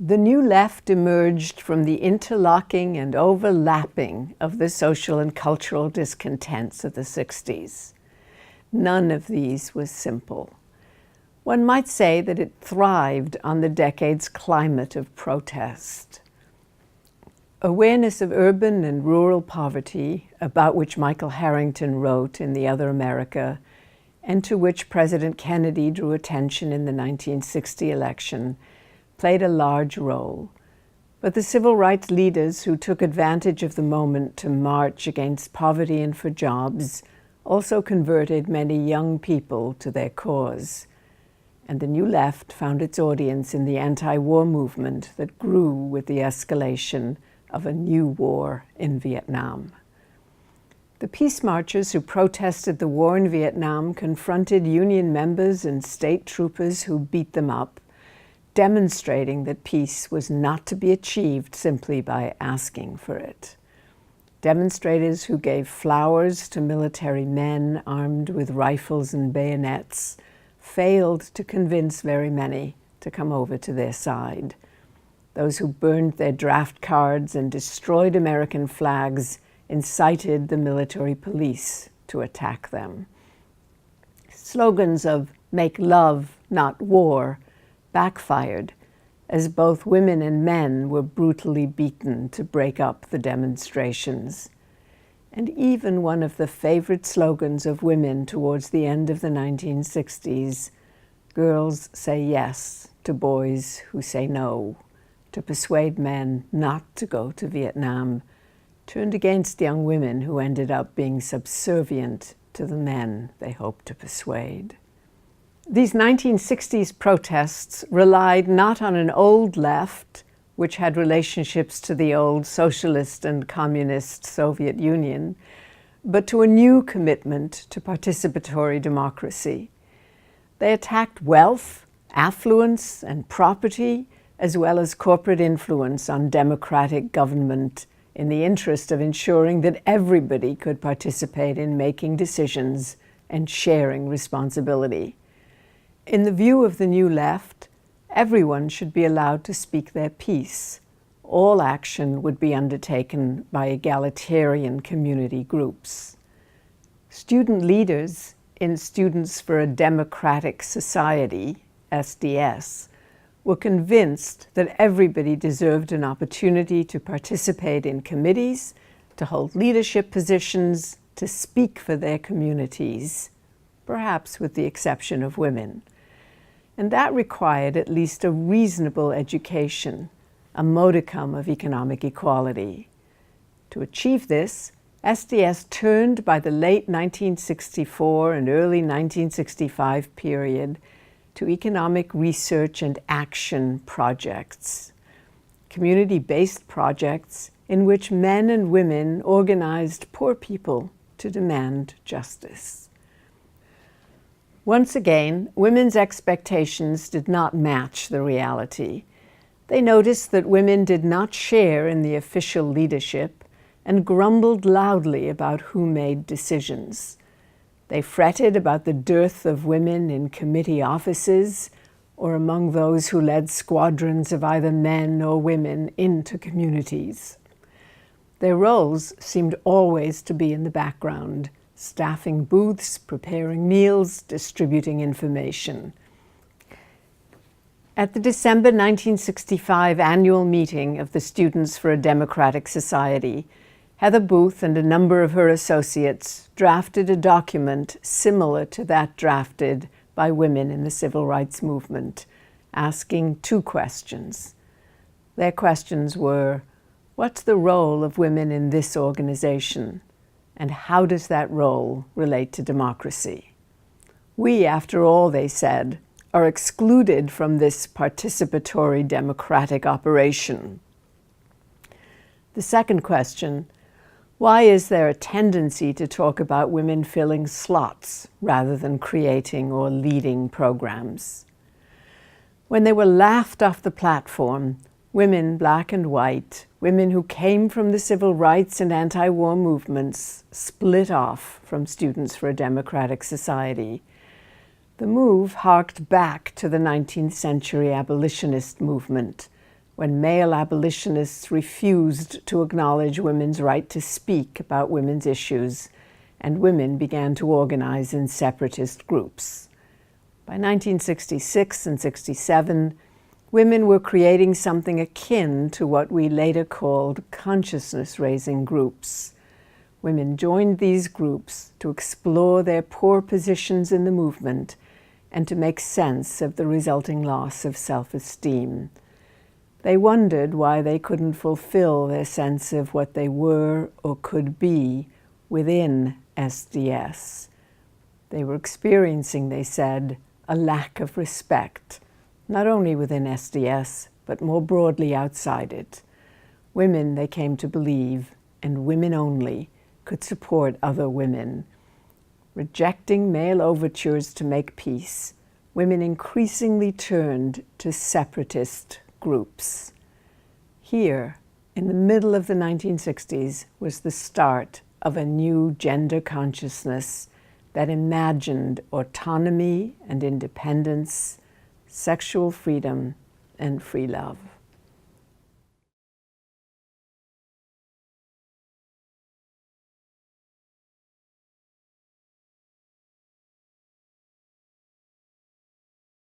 The new left emerged from the interlocking and overlapping of the social and cultural discontents of the 60s. None of these was simple. One might say that it thrived on the decade's climate of protest. Awareness of urban and rural poverty, about which Michael Harrington wrote in The Other America, and to which President Kennedy drew attention in the 1960 election, played a large role. But the civil rights leaders who took advantage of the moment to march against poverty and for jobs also converted many young people to their cause. And the New Left found its audience in the anti-war movement that grew with the escalation of a new war in Vietnam. The peace marchers who protested the war in Vietnam confronted Union members and state troopers who beat them up, demonstrating that peace was not to be achieved simply by asking for it. Demonstrators who gave flowers to military men armed with rifles and bayonets failed to convince very many to come over to their side. Those who burned their draft cards and destroyed American flags incited the military police to attack them. Slogans of "make love, not war" backfired, as both women and men were brutally beaten to break up the demonstrations. And even one of the favorite slogans of women towards the end of the 1960s, "Girls say yes to boys who say no," to persuade men not to go to Vietnam, turned against young women who ended up being subservient to the men they hoped to persuade. These 1960s protests relied not on an old left, which had relationships to the old socialist and communist Soviet Union, but to a new commitment to participatory democracy. They attacked wealth, affluence, and property, as well as corporate influence on democratic government in the interest of ensuring that everybody could participate in making decisions and sharing responsibility. In the view of the New Left, everyone should be allowed to speak their piece. All action would be undertaken by egalitarian community groups. Student leaders in Students for a Democratic Society, SDS, were convinced that everybody deserved an opportunity to participate in committees, to hold leadership positions, to speak for their communities, perhaps with the exception of women. And that required at least a reasonable education, a modicum of economic equality. To achieve this, SDS turned by the late 1964 and early 1965 period to economic research and action projects, community-based projects in which men and women organized poor people to demand justice. Once again, women's expectations did not match the reality. They noticed that women did not share in the official leadership and grumbled loudly about who made decisions. They fretted about the dearth of women in committee offices or among those who led squadrons of either men or women into communities. Their roles seemed always to be in the background, staffing booths, preparing meals, distributing information. At the December 1965 annual meeting of the Students for a Democratic Society, Heather Booth and a number of her associates drafted a document similar to that drafted by women in the civil rights movement, asking two questions. Their questions were, what's the role of women in this organization? And how does that role relate to democracy? We, after all, they said, are excluded from this participatory democratic operation. The second question, why is there a tendency to talk about women filling slots rather than creating or leading programs? When they were laughed off the platform, women, black and white, women who came from the civil rights and anti-war movements, split off from Students for a Democratic Society. The move harked back to the 19th century abolitionist movement, when male abolitionists refused to acknowledge women's right to speak about women's issues, and women began to organize in separatist groups. By 1966 and 67, women were creating something akin to what we later called consciousness-raising groups. Women joined these groups to explore their poor positions in the movement and to make sense of the resulting loss of self-esteem. They wondered why they couldn't fulfill their sense of what they were or could be within SDS. They were experiencing, they said, a lack of respect, not only within SDS, but more broadly outside it. Women, they came to believe, and women only, could support other women. Rejecting male overtures to make peace, women increasingly turned to separatist groups. Here, in the middle of the 1960s, was the start of a new gender consciousness that imagined autonomy and independence, sexual freedom, and free love.